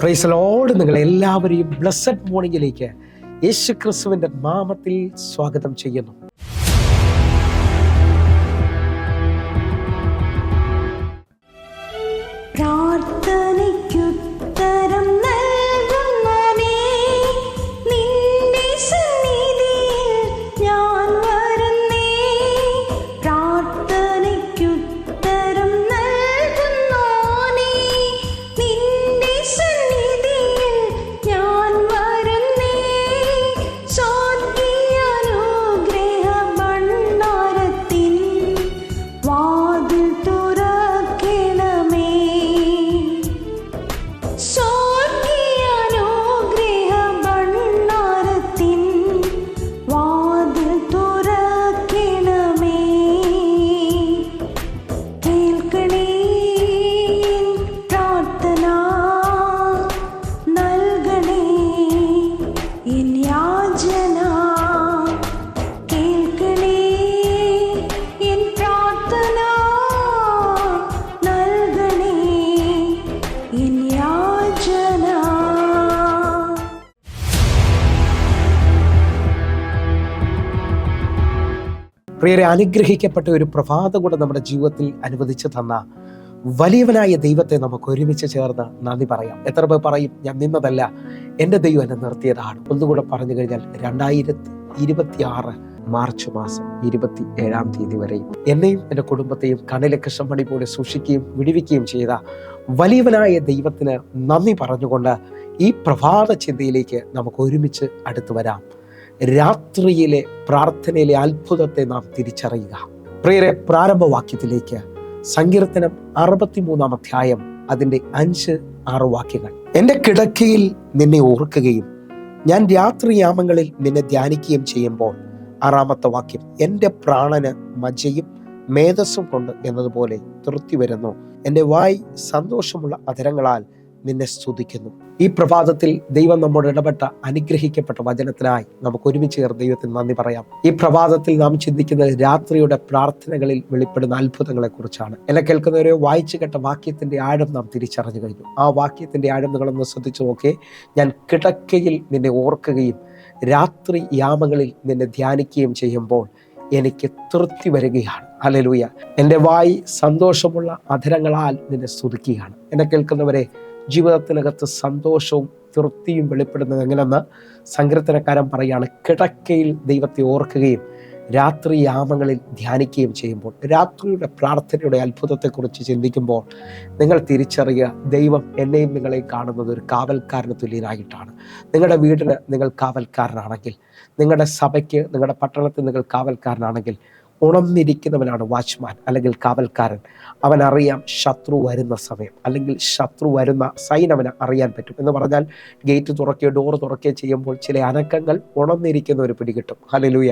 Price lord. നിങ്ങളെല്ലാവരെയും blessed മോർണിംഗിലേക്ക് യേശു ക്രിസ്തുവിൻ്റെ നാമത്തിൽ സ്വാഗതം ചെയ്യുന്നു. പ്രാർത്ഥനയ്ക്കുത്തരം നൽകുന്നവനേ, നിന്റെ സന്നിധിയിൽ ഞാൻ വരുന്നേ. പ്രാർത്ഥനയ്ക്കുത്തരം നൽകുന്നവനേ, നിന്റെ സന്നിധിയിൽ ഞാൻ വരുന്നേ. സ്വർഗ്ഗീയാനുഗ്രഹ ഭണ്ഡാരത്തിൻ വാതിൽ തുറക്കണമേ. സ്വർഗ്ഗീയാനുഗ്രഹ ഭണ്ഡാരത്തിൻ വാതിൽ തുറക്കണമേ. കേൾക്കണേ എൻ പ്രാർത്ഥന, നൽകണേ എൻ യാചന. കേൾക്കണേ എൻ പ്രാർത്ഥന, നൽകണേ എൻ യാചന. പ്രിയരെ, അനുഗ്രഹിക്കപ്പെട്ട ഒരു പ്രഭാതം കൂടെ നമ്മുടെ ജീവിതത്തിൽ അനുവദിച്ചു തന്ന വലിയവനായ ദൈവത്തെ നമുക്ക് ഒരുമിച്ച് ചേർന്ന് നന്ദി പറയാം. എത്ര പേർ പറയും, ഞാൻ നിന്നതല്ല, എൻ്റെ ദൈവം എന്നെ നിർത്തിയതാണ്? ഒന്നുകൂടെ പറഞ്ഞു കഴിഞ്ഞാൽ 2026 മാർച്ച് മാസം 27 വരെയും എന്നെയും എൻ്റെ കുടുംബത്തെയും കണ്ണിലെ കൃഷ്ണമണി പോലെ സൂക്ഷിക്കുകയും വിടുവിക്കുകയും ചെയ്ത വലിയവനായ ദൈവത്തിന് നന്ദി പറഞ്ഞുകൊണ്ട് ഈ പ്രഭാത ചിന്തയിലേക്ക് നമുക്ക് ഒരുമിച്ച് അടുത്തു വരാം. രാത്രിയിലെ പ്രാർത്ഥനയിലെ അത്ഭുതത്തെ നാം തിരിച്ചറിയുക. പ്രിയരെ, പ്രാരംഭവാക്യത്തിലേക്ക് സങ്കീർത്തനം 63 അധ്യായം അതിൻ്റെ 5-6 വാക്യങ്ങൾ. എൻ്റെ കിടക്കയിൽ നിന്നെ ഓർക്കുകയും ഞാൻ രാത്രിയാമങ്ങളിൽ നിന്നെ ധ്യാനിക്കുകയും ചെയ്യുമ്പോൾ, 6-ാമത്തെ വാക്യം, എൻ്റെ പ്രാണന് മജ്ജയും മേധസ്സും കൊണ്ട് എന്നതുപോലെ തൃപ്തി വരുന്നു. എൻ്റെ വായ് സന്തോഷമുള്ള അധരങ്ങളാൽ നിന്നെ സ്തുതിക്കുന്നു. ഈ പ്രഭാതത്തിൽ ദൈവം നമ്മോട് ഇടപെട്ട അനുഗ്രഹിക്കപ്പെട്ട വചനത്തിനായി നമുക്ക് ഒരുമിച്ച് ചേർന്ന് ദൈവത്തിന് നന്ദി പറയാം. ഈ പ്രഭാതത്തിൽ നാം ചിന്തിക്കുന്നത് രാത്രിയുടെ പ്രാർത്ഥനകളിൽ വെളിപ്പെടുന്ന അത്ഭുതങ്ങളെ കുറിച്ചാണ്. എന്നെ കേൾക്കുന്നവരെ, വായിച്ചു കേട്ട വാക്യത്തിന്റെ ആഴം നാം തിരിച്ചറിഞ്ഞു കഴിഞ്ഞു. ആ വാക്യത്തിന്റെ ആഴം നിങ്ങളൊന്ന് ശ്രദ്ധിച്ചു നോക്കേ. ഞാൻ കിടക്കയിൽ നിന്നെ ഓർക്കുകയും രാത്രി യാമങ്ങളിൽ നിന്നെ ധ്യാനിക്കുകയും ചെയ്യുമ്പോൾ എനിക്ക് തൃപ്തി വരികയാണ്. ഹല്ലേലൂയ. എൻ്റെ വായി സന്തോഷമുള്ള അധരങ്ങളാൽ നിന്നെ സ്തുതിക്കുകയാണ്. എന്നെ കേൾക്കുന്നവരെ, ജീവിതത്തിനകത്ത് സന്തോഷവും തൃപ്തിയും വെളിപ്പെടുന്നത് എങ്ങനെയെന്ന് സങ്കീർത്തനക്കാരൻ പറയാണ്. കിടക്കയിൽ ദൈവത്തെ ഓർക്കുകയും രാത്രി യാമങ്ങളിൽ ധ്യാനിക്കുകയും ചെയ്യുമ്പോൾ, രാത്രിയുടെ പ്രാർത്ഥനയുടെ അത്ഭുതത്തെക്കുറിച്ച് ചിന്തിക്കുമ്പോൾ നിങ്ങൾ തിരിച്ചറിയുക, ദൈവം എന്നെയും നിങ്ങളെയും കാണുന്നത് ഒരു കാവൽക്കാരന് തുല്യനായിട്ടാണ്. നിങ്ങളുടെ വീടിന് നിങ്ങൾ കാവൽക്കാരനാണെങ്കിൽ, നിങ്ങളുടെ സഭയ്ക്ക്, നിങ്ങളുടെ പട്ടണത്തിൽ നിങ്ങൾ കാവൽക്കാരനാണെങ്കിൽ, ഉണർന്നിരിക്കുന്നവനാണ് വാച്ച്മാൻ അല്ലെങ്കിൽ കാവൽക്കാരൻ. അവനറിയാം ശത്രു വരുന്ന സമയം, അല്ലെങ്കിൽ ശത്രു വരുന്ന സൈൻ അവന് അറിയാൻ പറ്റും. എന്ന് പറഞ്ഞാൽ ഗേറ്റ് തുറക്കുകയോ ഡോറ് തുറക്കുകയോ ചെയ്യുമ്പോൾ ചില അനക്കങ്ങൾ ഉണർന്നിരിക്കുന്നവർ പിടികിട്ടും. ഹല്ലേലൂയ.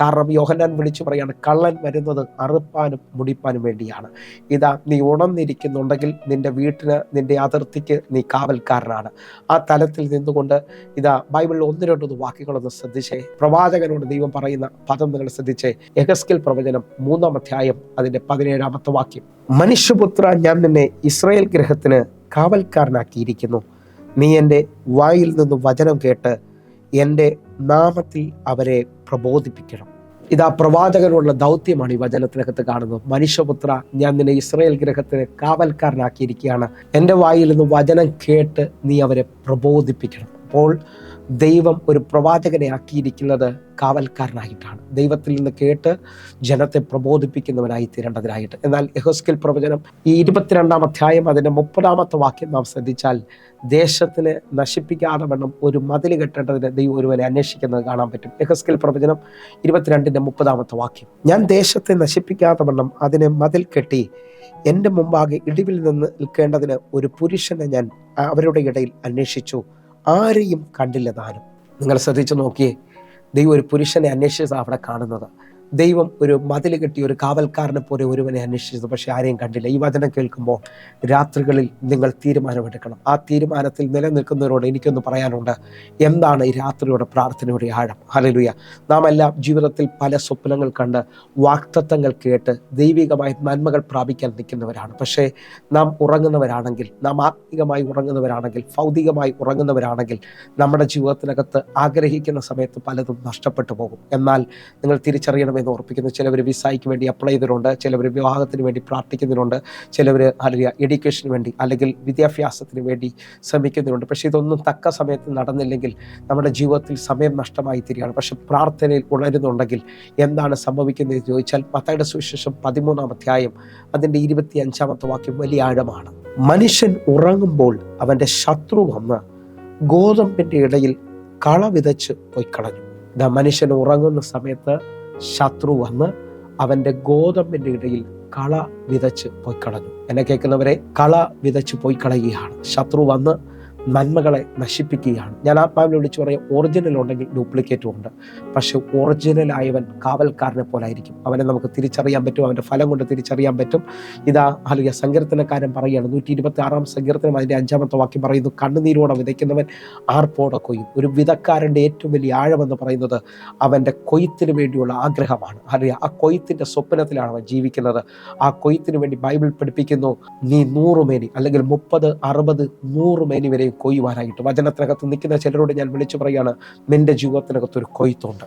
കാരണം യോഹന്നാൻ വിളിച്ചു പറയാണ്, കള്ളൻ വരുന്നത് അറുപ്പാനും മുടിപ്പാനും വേണ്ടിയാണ്. ഇതാ, നീ ഉണർന്നിരിക്കുന്നുണ്ടെങ്കിൽ നിന്റെ വീട്ടിന്, നിന്റെ അതിർത്തിക്ക് നീ കാവൽക്കാരനാണ്. ആ തലത്തിൽ നിന്നുകൊണ്ട് ഇതാ ബൈബിളിൽ 1-2 വാക്യങ്ങളൊന്ന് ശ്രദ്ധിച്ചേ. പ്രവാചകനോട് ദൈവം പറയുന്ന പദം നിങ്ങൾ ശ്രദ്ധിച്ചേ. യെഹെസ്കേൽ പ്രവചനം 3-ാം അധ്യായം അതിന്റെ 17-ാമത്തെ വാക്യം. മനുഷ്യപുത്ര, ഞാൻ നിന്നെ ഇസ്രായേൽ ഗൃഹത്തിന് കാവൽക്കാരനാക്കിയിരിക്കുന്നു. നീ എൻ്റെ വായിൽ നിന്ന് വചനം കേട്ട് എൻ്റെ നാമത്തിൽ അവരെ പ്രബോധിപ്പിക്കണം. ഇതാ പ്രവാചകനുള്ള ദൗത്യമാണ് ഈ വചനത്തിനകത്ത് കാണുന്നത്. മനുഷ്യപുത്ര, ഞാൻ നിന്നെ ഇസ്രായേൽ ഗൃഹത്തിന് കാവൽക്കാരനാക്കിയിരിക്കുകയാണ്. എൻ്റെ വായിൽ നിന്ന് വചനം കേട്ട് നീ അവരെ പ്രബോധിപ്പിക്കണം. അപ്പോൾ ദൈവം ഒരു പ്രവാചകനെ ആക്കിയിരിക്കുന്നത് കാവൽക്കാരനായിട്ടാണ്. ദൈവത്തിൽ നിന്ന് കേട്ട് ജനത്തെ പ്രബോധിപ്പിക്കുന്നവനായി തീരേണ്ടതിനായിട്ട്. എന്നാൽ യെഹെസ്കേൽ പ്രവചനം 22-ാം അധ്യായം അതിൻ്റെ 30-ാമത്തെ വാക്യം നാം ശ്രദ്ധിച്ചാൽ, ദേശത്തിന് നശിപ്പിക്കാതെ വണ്ണം ഒരു മതിൽ കെട്ടേണ്ടതിന് ദൈവം ഒരുവനെ അന്വേഷിക്കുന്നത് കാണാൻ പറ്റും. യെഹെസ്കേൽ പ്രവചനം 22-ന്റെ 30-ാമത്തെ വാക്യം. ഞാൻ ദേശത്തെ നശിപ്പിക്കാതെ വണ്ണം അതിനെ മതിൽ കെട്ടി എൻ്റെ മുമ്പാകെ ഇടിവിൽ നിന്ന് നിൽക്കേണ്ടതിന് ഒരു പുരുഷനെ ഞാൻ അവരുടെ ഇടയിൽ അന്വേഷിച്ചു, ആരെയും കണ്ടില്ല താനും. നിങ്ങൾ ശ്രദ്ധിച്ചു നോക്കിയേ, ദൈവം ഒരു പുരുഷനെ അന്വേഷിച്ചത് അവിടെ കാണുന്നത്. ദൈവം ഒരു മതിൽ കെട്ടി ഒരു കാവൽക്കാരനെ പോലെ ഒരുവനെ അന്വേഷിച്ചത്, പക്ഷെ ആരെയും കണ്ടില്ല. ഈ വചനം കേൾക്കുമ്പോൾ രാത്രികളിൽ നിങ്ങൾ തീരുമാനമെടുക്കണം. ആ തീരുമാനത്തിൽ നിലനിൽക്കുന്നവരോട് എനിക്കൊന്ന് പറയാനുണ്ട്. എന്താണ് ഈ രാത്രിയുടെ പ്രാർത്ഥനയുടെ ആഴം? ഹല്ലേലൂയ. നാം എല്ലാം ജീവിതത്തിൽ പല സ്വപ്നങ്ങൾ കണ്ട് വാഗ്ദത്തങ്ങൾ കേട്ട് ദൈവികമായ നന്മകൾ പ്രാപിക്കാൻ നിൽക്കുന്നവരാണ്. പക്ഷേ നാം ഉറങ്ങുന്നവരാണെങ്കിൽ, നാം ആത്മീകമായി ഉറങ്ങുന്നവരാണെങ്കിൽ, ഭൗതികമായി ഉറങ്ങുന്നവരാണെങ്കിൽ നമ്മുടെ ജീവിതത്തിനകത്ത് ആഗ്രഹിക്കുന്ന സമയത്ത് പലതും നഷ്ടപ്പെട്ടു പോകും. എന്നാൽ നിങ്ങൾ തിരിച്ചറിയണമെന്ന് ഓർപ്പിക്കുന്നു. ചിലവർ വിസയ്ക്ക് വേണ്ടി അപ്ലൈ ചെയ്തിട്ടുണ്ട്, ചിലവർ വിവാഹത്തിന് വേണ്ടി പ്രാർത്ഥിക്കുന്നുണ്ട്, ചിലവർ എഡ്യൂക്കേഷന് വേണ്ടി അല്ലെങ്കിൽ വിദ്യാഭ്യാസത്തിന് വേണ്ടി ശ്രമിക്കുന്നുണ്ട്. പക്ഷേ ഇതൊന്നും തക്ക സമയത്ത് നടന്നില്ലെങ്കിൽ നമ്മുടെ ജീവിതത്തിൽ സമയം നഷ്ടമായി തീരുകയാണ്. പക്ഷെ പ്രാർത്ഥനയിൽ ഉണരുന്നുണ്ടെങ്കിൽ എന്താണ് സംഭവിക്കുന്നത് എന്ന് ചോദിച്ചാൽ, മത്തായിയുടെ സുവിശേഷം 13-ാം അധ്യായം അതിൻ്റെ 25-ാമത്തെ വാക്യം വലിയ ആഴമാണ്. മനുഷ്യൻ ഉറങ്ങുമ്പോൾ അവൻ്റെ ശത്രു വന്ന് ഗോതമ്പിൻ്റെ ഇടയിൽ കള വിതച്ച് പോയി കളഞ്ഞു. മനുഷ്യൻ ഉറങ്ങുന്ന സമയത്ത് ശത്രു വന്ന് അവൻ്റെ ഗോതമ്പിൻ്റെ ഇടയിൽ കള വിതച്ച് പോയി കളഞ്ഞു. എന്നെ കേൾക്കുന്നവരെ, കള വിതച്ച് പോയി കളയുകയാണ്. ശത്രു വന്ന് നന്മകളെ നശിപ്പിക്കുകയാണ്. ഞാൻ ആത്മാവിൽ വിളിച്ചു പറയാം, ഒറിജിനൽ ഉണ്ടെങ്കിൽ ഡ്യൂപ്ലിക്കേറ്റും ഉണ്ട്. പക്ഷെ ഒറിജിനലായവൻ കാവൽക്കാരനെ പോലായിരിക്കും. അവനെ നമുക്ക് തിരിച്ചറിയാൻ പറ്റും, അവൻ്റെ ഫലം കൊണ്ട് തിരിച്ചറിയാൻ പറ്റും. ഇതാ സങ്കീർത്തനക്കാരൻ പറയുകയാണ്, 126-ാം സങ്കീർത്തനം അതിൻ്റെ 5-ാമത്തെ വാക്യം പറയുന്നു, കണ്ണുനീരോടെ വിതയ്ക്കുന്നവൻ ആർപ്പോടെ കൊയ്യും. ഒരു വിതക്കാരൻ്റെ ഏറ്റവും വലിയ ആഴമെന്ന് പറയുന്നത് അവൻ്റെ കൊയ്ത്തിന് വേണ്ടിയുള്ള ആഗ്രഹമാണ്. ആ കൊയ്ത്തിൻ്റെ സ്വപ്നത്തിലാണ് അവൻ ജീവിക്കുന്നത്. ആ കൊയ്ത്തിന് വേണ്ടി ബൈബിൾ പഠിപ്പിക്കുന്നു, നീ 100 മേനി അല്ലെങ്കിൽ 30, 60, 100 മേനി വരെയും കൊയ്യുവാനായിട്ട്. വചനത്തിനകത്ത് നിൽക്കുന്ന ചിലരോട് ഞാൻ വിളിച്ചു പറയാണ്, നിന്റെ ജീവിതത്തിനകത്ത് ഒരു കൊയ്ത്തുണ്ട്.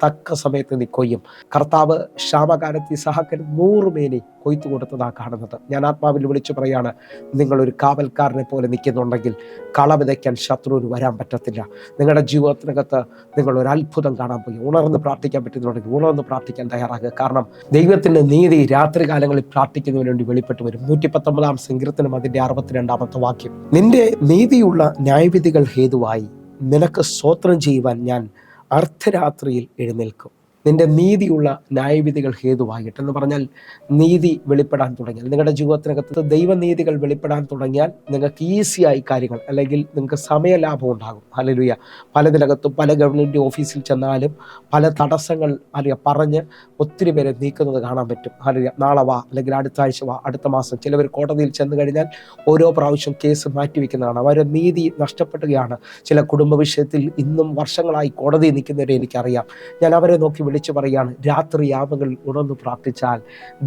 തക്ക സമയത്ത് നീ കൊയ്യും. കർത്താവ് ക്ഷാമകാലത്ത് ഇസഹാക്കിന് 100 മേനി കൊയ്ത്തു കൊടുത്തതാണ് കാണുന്നത്. ഞാൻ ആത്മാവിൽ വിളിച്ചു പറയാണ്, നിങ്ങളൊരു കാവൽക്കാരനെ പോലെ നിൽക്കുന്നുണ്ടെങ്കിൽ കള വിതയ്ക്കാൻ ശത്രുവിന് വരാൻ പറ്റത്തില്ല. നിങ്ങളുടെ ജീവിതത്തിനകത്ത് നിങ്ങൾ ഒരു അത്ഭുതം കാണാൻ പോയി. ഉണർന്ന് പ്രാർത്ഥിക്കാൻ പറ്റുന്നുണ്ടെങ്കിൽ ഉണർന്ന് പ്രാർത്ഥിക്കാൻ തയ്യാറാകുക. കാരണം ദൈവത്തിൻ്റെ നീതി രാത്രി കാലങ്ങളിൽ പ്രാർത്ഥിക്കുന്നതിന് വേണ്ടി വെളിപ്പെട്ട് വരും. 119-ാം സങ്കീർത്തനം അതിൻ്റെ 62-ാമത്തെ വാക്യം, നിന്റെ നീതിയുള്ള ന്യായവിധികൾ ഹേതുവായി നിനക്ക് സ്തോത്രം ചെയ്യുവാൻ ഞാൻ അർദ്ധരാത്രിയിൽ എഴുന്നേൽക്കും. നിന്റെ നീതിയുള്ള ന്യായവിധികൾ ഹേതുവായിട്ട് എന്ന് പറഞ്ഞാൽ നീതി വെളിപ്പെടാൻ തുടങ്ങിയാൽ, നിങ്ങളുടെ ജീവിതത്തിനകത്ത് ദൈവനീതികൾ വെളിപ്പെടാൻ തുടങ്ങിയാൽ നിങ്ങൾക്ക് ഈസിയായി കാര്യങ്ങൾ, അല്ലെങ്കിൽ നിങ്ങൾക്ക് സമയലാഭം ഉണ്ടാകും. ഹല്ലേലൂയ. പലതിനകത്തും പല ഗവൺമെൻറ് ഓഫീസിൽ ചെന്നാലും പല തടസ്സങ്ങൾ പറഞ്ഞ് ഒത്തിരി പേരെ നീക്കുന്നത് കാണാൻ പറ്റും. ഹല്ലേലൂയ. നാളെ വാ, അല്ലെങ്കിൽ അടുത്ത ആഴ്ച വാ, അടുത്ത മാസം. ചിലവർ കോടതിയിൽ ചെന്ന് കഴിഞ്ഞാൽ ഓരോ പ്രാവശ്യം കേസ് മാറ്റിവെക്കുന്നതാണ്. അവരുടെ നീതി നഷ്ടപ്പെടുകയാണ്. ചില കുടുംബ വിഷയത്തിൽ ഇന്നും വർഷങ്ങളായി കോടതി നിൽക്കുന്നവരെ എനിക്കറിയാം. ഞാൻ അവരെ നോക്കി വിളിച്ചു പറയുകയാണ്, രാത്രി യാമങ്ങളിൽ ഉണർന്ന് പ്രാർത്ഥിച്ചാൽ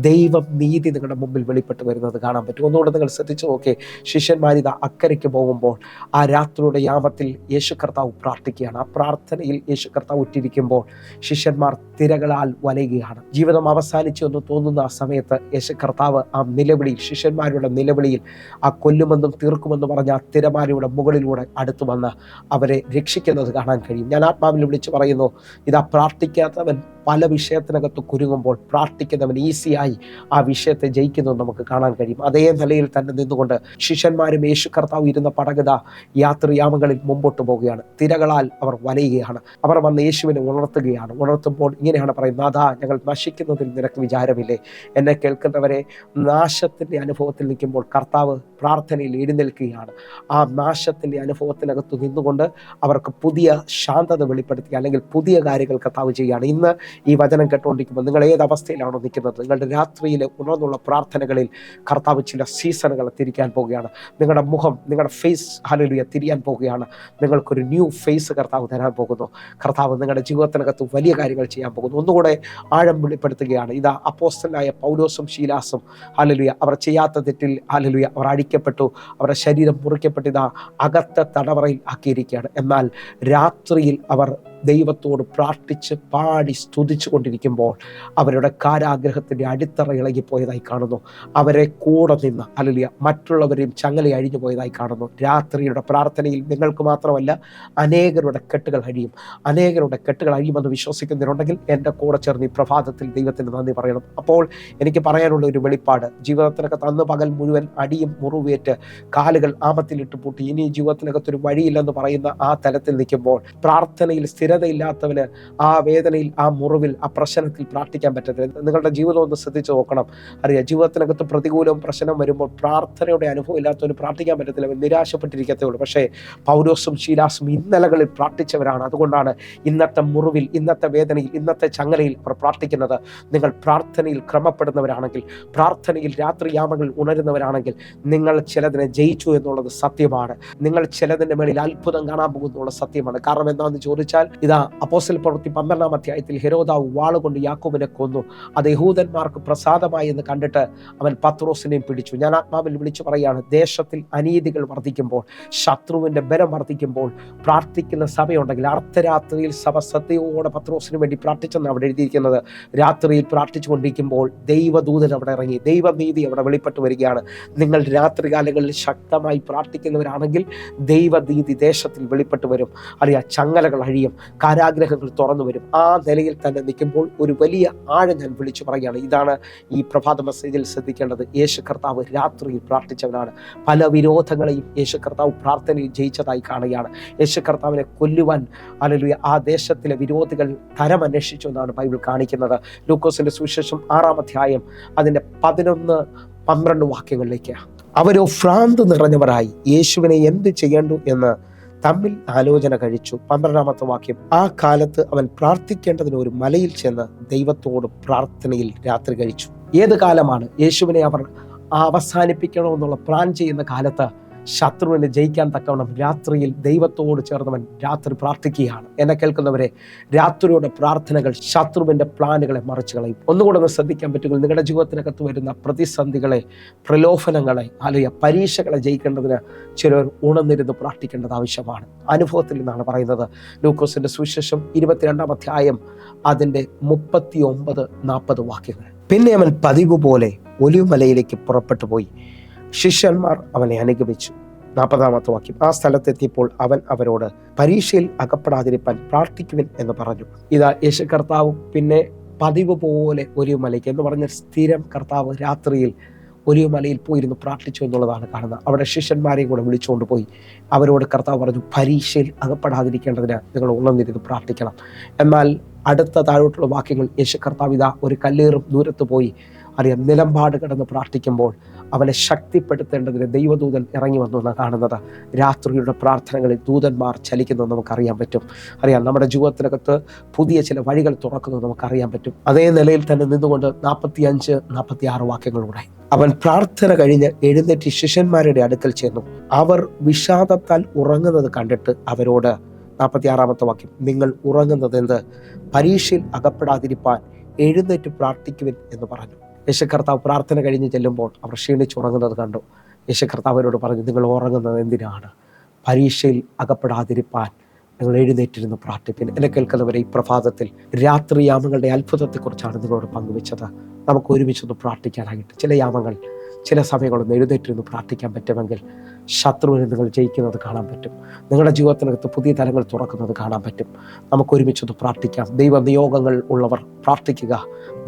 ദൈവം നീതി നിങ്ങളുടെ മുമ്പിൽ വെളിപ്പെട്ട് വരുന്നത് കാണാൻ പറ്റും. ഒന്നുകൂടെ നിങ്ങൾ ശ്രദ്ധിച്ചു നോക്കേ, ശിഷ്യന്മാരിത അക്കരയ്ക്ക് പോകുമ്പോൾ ആ രാത്രിയുടെ യാമത്തിൽ യേശു കർത്താവ് പ്രാർത്ഥിക്കുകയാണ്. ആ പ്രാർത്ഥനയിൽ യേശു കർത്താവ് ഉറ്റിരിക്കുമ്പോൾ ശിഷ്യന്മാർ തിരകളാൽ വലയുകയാണ്. ജീവിതം അവസാനിച്ചു എന്ന് തോന്നുന്ന ആ സമയത്ത് യേശു കർത്താവ് ആ നിലവിളിയിൽ, ശിഷ്യന്മാരുടെ നിലവിളിയിൽ, ആ കൊല്ലുമെന്നും തീർക്കുമെന്ന് പറഞ്ഞ ആ തിരമാലയുടെ മുകളിലൂടെ അടുത്തു വന്ന് അവരെ രക്ഷിക്കുന്നത് കാണാൻ കഴിയും. ഞാൻ ആത്മാവിൽ വിളിച്ചു പറയുന്നു, ഇതാ പ്രാർത്ഥിക്കാത്തവൻ പല വിഷയത്തിനകത്ത് കുരുങ്ങുമ്പോൾ പ്രാർത്ഥിക്കുന്നവൻ ഈസിയായി ആ വിഷയത്തെ ജയിക്കുന്നത് നമുക്ക് കാണാൻ കഴിയും. അതേ നിലയിൽ തന്നെ നിന്നുകൊണ്ട് ശിഷ്യന്മാരും യേശു കർത്താവ് ഇരുന്ന പടകത യാത്രയാമങ്ങളിൽ മുമ്പോട്ട് പോവുകയാണ്. തിരകളാൽ അവർ വലയുകയാണ്. അവർ വന്ന് യേശുവിനെ ഉണർത്തുകയാണ്. ഉണർത്തുമ്പോൾ ഇങ്ങനെയാണ് പറയുന്നത്, അതാ ഞങ്ങൾ നശിക്കുന്നതിൽ നിനക്ക് വിചാരമില്ലേ? എന്നെ കേൾക്കുന്നവരെ, നാശത്തിൻ്റെ അനുഭവത്തിൽ നിൽക്കുമ്പോൾ കർത്താവ് പ്രാർത്ഥനയിൽ എഴുന്നേൽക്കുകയാണ്. ആ നാശത്തിൻ്റെ അനുഭവത്തിനകത്ത് നിന്നുകൊണ്ട് അവർക്ക് പുതിയ ശാന്തത വെളിപ്പെടുത്തി, അല്ലെങ്കിൽ പുതിയ കാര്യങ്ങൾ കർത്താവ് ചെയ്യുകയാണ്. ഇന്ന് ഈ വചനം കേട്ടുകൊണ്ടിരിക്കുമ്പോൾ നിങ്ങൾ ഏത് അവസ്ഥയിലാണോ നിൽക്കുന്നത്, നിങ്ങളുടെ രാത്രിയിലെ ഉണർന്നുള്ള പ്രാർത്ഥനകളിൽ കർത്താവ് ചില സീസണുകൾ തിരിക്കാൻ പോവുകയാണ്. നിങ്ങളുടെ മുഖം, നിങ്ങളുടെ ഫേസ് ഹല്ലേലൂയ തിരിയാൻ പോവുകയാണ്. നിങ്ങൾക്കൊരു ന്യൂ ഫേസ് കർത്താവ് തരാൻ പോകുന്നു. കർത്താവ് നിങ്ങളുടെ ജീവിതത്തിനകത്ത് വലിയ കാര്യങ്ങൾ ചെയ്യാൻ പോകുന്നു. ഒന്നുകൂടെ ആഴം വെളിപ്പെടുത്തുകയാണ്. ഇതാ അപ്പോസ്തലനായ പൗലോസും ശീലാസും ഹല്ലേലൂയ അവർ ചെയ്യാത്ത തെറ്റിൽ ഹല്ലേലൂയ അവർ അടിക്കപ്പെട്ടു, അവരുടെ ശരീരം മുറിക്കപ്പെട്ട് ഇതാ അകത്തെ തടവറയിൽ ആക്കിയിരിക്കുകയാണ്. എന്നാൽ രാത്രിയിൽ അവർ ദൈവത്തോട് പ്രാർത്ഥിച്ച് പാടി സ്തുതിച്ചു കൊണ്ടിരിക്കുമ്പോൾ അവരുടെ കാരാഗ്രഹത്തിൻ്റെ അടിത്തറ ഇളകിപ്പോയതായി കാണുന്നു. അവരെ കൂടെ നിന്ന് ഹല്ലേലൂയ മറ്റുള്ളവരെയും ചങ്ങല അഴിഞ്ഞു പോയതായി കാണുന്നു. രാത്രിയുടെ പ്രാർത്ഥനയിൽ നിങ്ങൾക്ക് മാത്രമല്ല അനേകരുടെ കെട്ടുകൾ അഴിയും. അനേകരുടെ കെട്ടുകൾ അഴിയുമെന്ന് വിശ്വസിക്കുന്നവരുണ്ടെങ്കിൽ എൻ്റെ കൂടെ ചേർന്ന് ഈ പ്രഭാതത്തിൽ ദൈവത്തിന് നന്ദി പറയണം. അപ്പോൾ എനിക്ക് പറയാനുള്ള ഒരു വെളിപ്പാട്, ജീവിതത്തിനകത്ത് അന്ന് പകൽ മുഴുവൻ അടിയും മുറിവേറ്റ് കാലുകൾ ആമത്തിലിട്ട് പൂട്ടി ഇനി ജീവിതത്തിനകത്തൊരു വഴിയില്ലെന്ന് പറയുന്ന ആ തലത്തിൽ നിൽക്കുമ്പോൾ പ്രാർത്ഥനയിൽ സ്ഥിര സ്ഥിരതയില്ലാത്തവന് ആ വേദനയിൽ, ആ മുറിവിൽ, ആ പ്രശ്നത്തിൽ പ്രാർത്ഥിക്കാൻ പറ്റത്തില്ല. നിങ്ങളുടെ ജീവിതം ഒന്ന് ശ്രദ്ധിച്ച് നോക്കണം. അറിയാം, ജീവിതത്തിനകത്ത് പ്രതികൂലവും പ്രശ്നം വരുമ്പോൾ പ്രാർത്ഥനയുടെ അനുഭവം ഇല്ലാത്തവന് പ്രാർത്ഥിക്കാൻ പറ്റത്തില്ല, അവൻ നിരാശപ്പെട്ടിരിക്കത്തേ ഉള്ളൂ. പക്ഷേ പൗലോസും ശീലാസും ഇന്നലകളിൽ പ്രാർത്ഥിച്ചവരാണ്. അതുകൊണ്ടാണ് ഇന്നത്തെ മുറിവിൽ, ഇന്നത്തെ വേദനയിൽ, ഇന്നത്തെ ചങ്ങലയിൽ അവർ പ്രാർത്ഥിക്കുന്നത്. നിങ്ങൾ പ്രാർത്ഥനയിൽ ക്രമപ്പെടുന്നവരാണെങ്കിൽ, പ്രാർത്ഥനയിൽ രാത്രിയാമങ്ങൾ ഉണരുന്നവരാണെങ്കിൽ, നിങ്ങൾ ചിലതിനെ ജയിച്ചു എന്നുള്ളത് സത്യമാണ്. നിങ്ങൾ ചിലതിൻ്റെ മേളിൽ അത്ഭുതം കാണാൻ പോകുന്നുള്ള സത്യമാണ്. കാരണം എന്താണെന്ന് ചോദിച്ചാൽ, ഇതാ അപ്പോസ്തല പ്രവൃത്തി 12-ാം അധ്യായത്തിൽ ഹെരോദാവ് വാളുകൊണ്ട് യാക്കോബിനെ കൊന്നു. അത് യഹൂദന്മാർക്ക് പ്രസാദമായി എന്ന് കണ്ടിട്ട് അവൻ പത്രോസിനെയും പിടിച്ചു. ഞാൻ ആത്മാവിൽ വിളിച്ചു പറയുകയാണ്, ദേശത്തിൽ അനീതികൾ വർദ്ധിക്കുമ്പോൾ, ശത്രുവിൻ്റെ ബലം വർദ്ധിക്കുമ്പോൾ, പ്രാർത്ഥിക്കുന്ന സഭയുണ്ടെങ്കിൽ, അർദ്ധരാത്രിയിൽ സഭ ശ്രദ്ധയോടെ പത്രോസിന് വേണ്ടി പ്രാർത്ഥിച്ചെന്ന് അവിടെ എഴുതിയിരിക്കുന്നത്. രാത്രിയിൽ പ്രാർത്ഥിച്ചു കൊണ്ടിരിക്കുമ്പോൾ ദൈവദൂതൻ അവിടെ ഇറങ്ങി, ദൈവനീതി അവിടെ വെളിപ്പെട്ടു വരികയാണ്. നിങ്ങൾ രാത്രികാലങ്ങളിൽ ശക്തമായി പ്രാർത്ഥിക്കുന്നവരാണെങ്കിൽ ദൈവനീതി ദേശത്തിൽ വെളിപ്പെട്ടു വരും. അറിയാം, ചങ്ങലകൾ അഴിയും, കാരാഗ്രഹങ്ങൾ തുറന്നു വരും. ആ നിലയിൽ തന്നെ നിൽക്കുമ്പോൾ ഒരു വലിയ ആഴം ഞാൻ വിളിച്ചു പറയുകയാണ്. ഇതാണ് ഈ പ്രഭാത മെസ്സേജിൽ ശ്രദ്ധിക്കേണ്ടത്. യേശു കർത്താവ് രാത്രിയിൽ പ്രാർത്ഥിച്ചവനാണ്. പല വിരോധങ്ങളെയും യേശു കർത്താവ് പ്രാർത്ഥനയിൽ ജയിച്ചതായി കാണുകയാണ്. യേശു കർത്താവിനെ കൊല്ലുവാൻ ഹല്ലേലൂയ ആ ദേശത്തിലെ വിരോധികൾ തരമന്വേഷിച്ചു എന്നാണ് ബൈബിൾ കാണിക്കുന്നത്. ലൂക്കോസിന്റെ സുവിശേഷം 6-ാം അധ്യായം അതിൻ്റെ 11-12 വാക്യങ്ങളിലേക്ക്. അവരോ ഭ്രാന്ത് നിറഞ്ഞവരായി യേശുവിനെ എന്ത് ചെയ്യേണ്ടു എന്ന് തമ്മിൽ ആലോചന കഴിച്ചു. 12-ാമത്തെ വാക്യം. ആ കാലത്ത് അവൻ പ്രാർത്ഥിക്കേണ്ടതിന് ഒരു മലയിൽ ചെന്ന് ദൈവത്തോട് പ്രാർത്ഥനയിൽ രാത്രി കഴിച്ചു. ഏത് കാലമാണ്? യേശുവിനെ അവർ അവസാനിപ്പിക്കണമെന്നുള്ള പ്ലാൻ ചെയ്യുന്ന കാലത്ത് ശത്രുവിനെ ജയിക്കാൻ തക്കവണ്ണം രാത്രിയിൽ ദൈവത്തോട് ചേർന്നവൻ രാത്രി പ്രാർത്ഥിക്കുകയാണ്. എന്നെ കേൾക്കുന്നവരെ, രാത്രിയുടെ പ്രാർത്ഥനകൾ ശത്രുവിൻ്റെ പ്ലാനുകളെ മറിച്ച് കളയും. ഒന്നുകൂടെ ഒന്ന് ശ്രദ്ധിക്കാൻ പറ്റുമെങ്കിൽ, നിങ്ങളുടെ ജീവിതത്തിനകത്ത് വരുന്ന പ്രതിസന്ധികളെ, പ്രലോഭനങ്ങളെ, അല്ലെങ്കിൽ പരീക്ഷകളെ ജയിക്കേണ്ടതിന് ചിലർ ഉണർന്നിരുന്ന് പ്രാർത്ഥിക്കേണ്ടത് ആവശ്യമാണ്. അനുഭവത്തിൽ നിന്നാണ് പറയുന്നത്. ലൂക്കോസിന്റെ സുവിശേഷം 22-ാം അധ്യായം അതിൻ്റെ 39-40 വാക്യങ്ങൾ. പിന്നെ അവൻ പതിവ് പോലെ ഒലിവുമലയിലേക്ക് പുറപ്പെട്ടു പോയി. ശിഷ്യന്മാർ അവനെ അനുഗമിച്ചു. 40-ാമത്തെ വാക്യം. ആ സ്ഥലത്തെത്തിയപ്പോൾ അവൻ അവരോട് പരീക്ഷയിൽ അകപ്പെടാതിരിപ്പാൻ പ്രാർത്ഥിക്കുവിൻ എന്ന് പറഞ്ഞു. ഇതാ യേശു കർത്താവ് പിന്നെ പതിവ് പോലെ ഒലിവുമലയ്ക്ക് എന്ന് പറഞ്ഞ സ്ഥിരം കർത്താവ് രാത്രിയിൽ ഒലിവുമലയിൽ പോയിരുന്നു പ്രാർത്ഥിച്ചു എന്നുള്ളതാണ് കാണുന്നത്. അവിടെ ശിഷ്യന്മാരെയും കൂടെ വിളിച്ചുകൊണ്ട് പോയി അവരോട് കർത്താവ് പറഞ്ഞു, പരീക്ഷയിൽ അകപ്പെടാതിരിക്കേണ്ടതിന് നിങ്ങൾ ഉണർന്നിരുന്ന് പ്രാർത്ഥിക്കണം. എന്നാൽ അടുത്ത താഴോട്ടുള്ള വാക്യങ്ങൾ, യേശു കർത്താവ് ഇതാ ഒരു കല്ലേറും ദൂരത്ത് പോയി അറിയാം നിലമ്പാട് കിടന്ന് പ്രാർത്ഥിക്കുമ്പോൾ അവനെ ശക്തിപ്പെടുത്തേണ്ടതിന് ദൈവദൂതൻ ഇറങ്ങി വന്നു എന്നാണ് കാണുന്നത്. രാത്രിയുടെ പ്രാർത്ഥനകളിൽ ദൂതന്മാർ ചലിക്കുന്നത് നമുക്കറിയാൻ പറ്റും. അറിയാം, നമ്മുടെ ജീവിതത്തിനകത്ത് പുതിയ ചില വഴികൾ തുറക്കുന്നത് നമുക്കറിയാൻ പറ്റും. അതേ നിലയിൽ തന്നെ നിന്നുകൊണ്ട് 45-46 വാക്യങ്ങളിലൂടെ അവൻ പ്രാർത്ഥന കഴിഞ്ഞ് എഴുന്നേറ്റ് ശിഷ്യന്മാരുടെ അടുക്കൽ ചെന്നു. അവർ വിഷാദത്താൽ ഉറങ്ങുന്നത് കണ്ടിട്ട് അവരോട് 46-ാമത്തെ വാക്യം, നിങ്ങൾ ഉറങ്ങുന്നത് എന്ത്? പരീക്ഷയിൽ അകപ്പെടാതിരിപ്പാൻ എഴുന്നേറ്റ് പ്രാർത്ഥിക്കുവിൻ എന്ന് പറഞ്ഞു. യേശു കർത്താവ് പ്രാർത്ഥന കഴിഞ്ഞ് ചെല്ലുമ്പോൾ അവർ ക്ഷീണിച്ചുറങ്ങുന്നത് കണ്ടു. യേശു കർത്താവിനോട് പറഞ്ഞു, നിങ്ങൾ ഉറങ്ങുന്നത് എന്തിനാണ്? പരീക്ഷയിൽ അകപ്പെടാതിരിപ്പാൻ നിങ്ങൾ എഴുന്നേറ്റിരുന്ന് പ്രാർത്ഥിപ്പിൻ. എന്നെ കേൾക്കുന്നവരെ, ഈ പ്രഭാതത്തിൽ രാത്രിയാമങ്ങളുടെ അത്ഭുതത്തെക്കുറിച്ചാണ് നിങ്ങളോട് പങ്കുവെച്ചത്. നമുക്ക് ഒരുമിച്ചൊന്ന് പ്രാർത്ഥിക്കാനായിട്ട് ചില യാമങ്ങൾ, ചില സമയങ്ങളൊന്ന് എഴുന്നേറ്റിരുന്ന് പ്രാർത്ഥിക്കാൻ പറ്റുമെങ്കിൽ ശത്രുവിനെ നിങ്ങൾ ജയിക്കുന്നത് കാണാൻ പറ്റും. നിങ്ങളുടെ ജീവിതത്തിനകത്ത് പുതിയ തലങ്ങൾ തുറക്കുന്നത് കാണാൻ പറ്റും. നമുക്ക് ഒരുമിച്ചൊന്ന് പ്രാർത്ഥിക്കാം. ദൈവ നിയോഗങ്ങൾ ഉള്ളവർ പ്രാർത്ഥിക്കുക.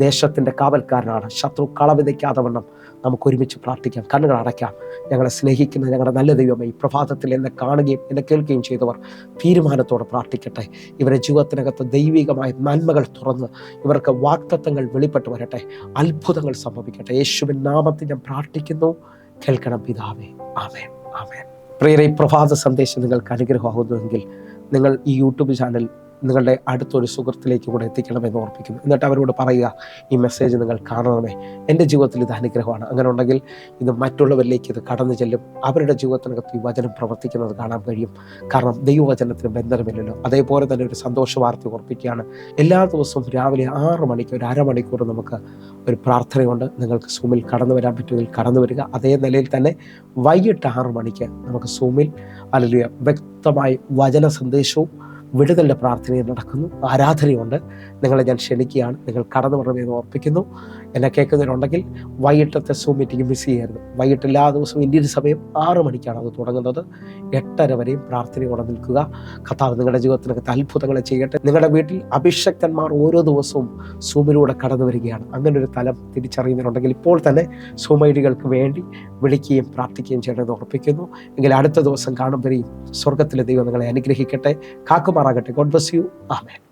ദേശത്തിൻ്റെ കാവൽക്കാരനാണ്. ശത്രു കളവിതയ്ക്കാതെ വണ്ണം നമുക്ക് ഒരുമിച്ച് പ്രാർത്ഥിക്കാം. കണ്ണുകൾ അടയ്ക്കാം. ഞങ്ങളെ സ്നേഹിക്കുന്ന ഞങ്ങളുടെ നല്ല ദൈവമേ, ഈ പ്രഭാതത്തിൽ എന്നെ കാണുകയും എന്നെ കേൾക്കുകയും ചെയ്തവർ തീരുമാനത്തോടെ പ്രാർത്ഥിക്കട്ടെ. ഇവരുടെ ജീവിതത്തിനകത്ത് ദൈവികമായ നന്മകൾ തുറന്ന് ഇവർക്ക് വാഗ്ദത്തങ്ങൾ വെളിപ്പെട്ട് വരട്ടെ. അത്ഭുതങ്ങൾ സംഭവിക്കട്ടെ. യേശുവിൻ നാമത്തിൽ ഞാൻ പ്രാർത്ഥിക്കുന്നു. കേൾക്കണം പിതാവേ. ആമേൻ, ആമേൻ. പ്രിയരെ, ഈ പ്രഭാത സന്ദേശം നിങ്ങൾക്ക് അനുഗ്രഹമാകുന്നുവെങ്കിൽ നിങ്ങൾ ഈ യൂട്യൂബ് ചാനൽ നിങ്ങളുടെ അടുത്തൊരു സുഹൃത്തിലേക്ക് കൂടെ എത്തിക്കണമെന്ന് ഓർപ്പിക്കുന്നു. എന്നിട്ട് അവരോട് പറയുക, ഈ മെസ്സേജ് നിങ്ങൾ കാണണമേ, എൻ്റെ ജീവിതത്തിൽ ഇത് അനുഗ്രഹമാണ്. അങ്ങനെ ഉണ്ടെങ്കിൽ ഇത് മറ്റുള്ളവരിലേക്ക് ഇത് കടന്നു ചെല്ലും. അവരുടെ ജീവിതത്തിനകത്ത് ഈ വചനം പ്രവർത്തിക്കുന്നത് കാണാൻ കഴിയും. കാരണം ദൈവവചനത്തിന് ബന്ധനമില്ലല്ലോ. അതേപോലെ തന്നെ ഒരു സന്തോഷ വാർത്ത ഓർപ്പിക്കുകയാണ്. എല്ലാ ദിവസവും രാവിലെ 6 മണിക്ക് ഒരു അരമണിക്കൂർ നമുക്ക് ഒരു പ്രാർത്ഥനയുണ്ട്. നിങ്ങൾക്ക് സൂമിൽ കടന്നു വരാൻ പറ്റുമെങ്കിൽ കടന്നു വരിക. അതേ നിലയിൽ തന്നെ വൈകിട്ട് 6 മണിക്ക് നമുക്ക് സൂമിൽ ഹല്ലേലൂയ വ്യക്തമായ വചന സന്ദേശവും വിടുതലിൻ്റെ പ്രാർത്ഥനയും നടക്കുന്നു. ആരാധനയുണ്ട്. നിങ്ങളെ ഞാൻ ക്ഷണിക്കുകയാണ്. നിങ്ങൾ കടന്നു വരണമെന്ന് ഓർപ്പിക്കുന്നു. എന്നെ കേൾക്കുന്നവരുണ്ടെങ്കിൽ വൈകിട്ടത്തെ സൂം മീറ്റിംഗ് മിസ് ചെയ്യരുത്. വൈകിട്ട് എല്ലാ ദിവസവും ഇന്ത്യൻ സമയം 6 മണിക്കാണ് അത് തുടങ്ങുന്നത്. 8:30 വരെയും പ്രാർത്ഥനയോടെ നിൽക്കുക. കർത്താവ് നിങ്ങളുടെ ജീവിതത്തിനകത്ത് അത്ഭുതങ്ങളെ ചെയ്യട്ടെ. നിങ്ങളുടെ വീട്ടിൽ അഭിഷക്തന്മാർ ഓരോ ദിവസവും സൂമിലൂടെ കടന്നു വരികയാണ്. അങ്ങനെ ഒരു തലം തിരിച്ചറിയുന്നവരുണ്ടെങ്കിൽ ഇപ്പോൾ തന്നെ സൂം ഐഡികൾക്ക് വേണ്ടി വിളിക്കുകയും പ്രാർത്ഥിക്കുകയും ചെയ്യണമെന്ന് ഓർപ്പിക്കുന്നു. എങ്കിൽ അടുത്ത ദിവസം കാണുമ്പോഴേയും സ്വർഗത്തിലെ ദൈവം നിങ്ങളെ അനുഗ്രഹിക്കട്ടെ. കാക്കുമാർ ചെയ്യുമാറാകട്ടെ. God bless you. ആമേൻ.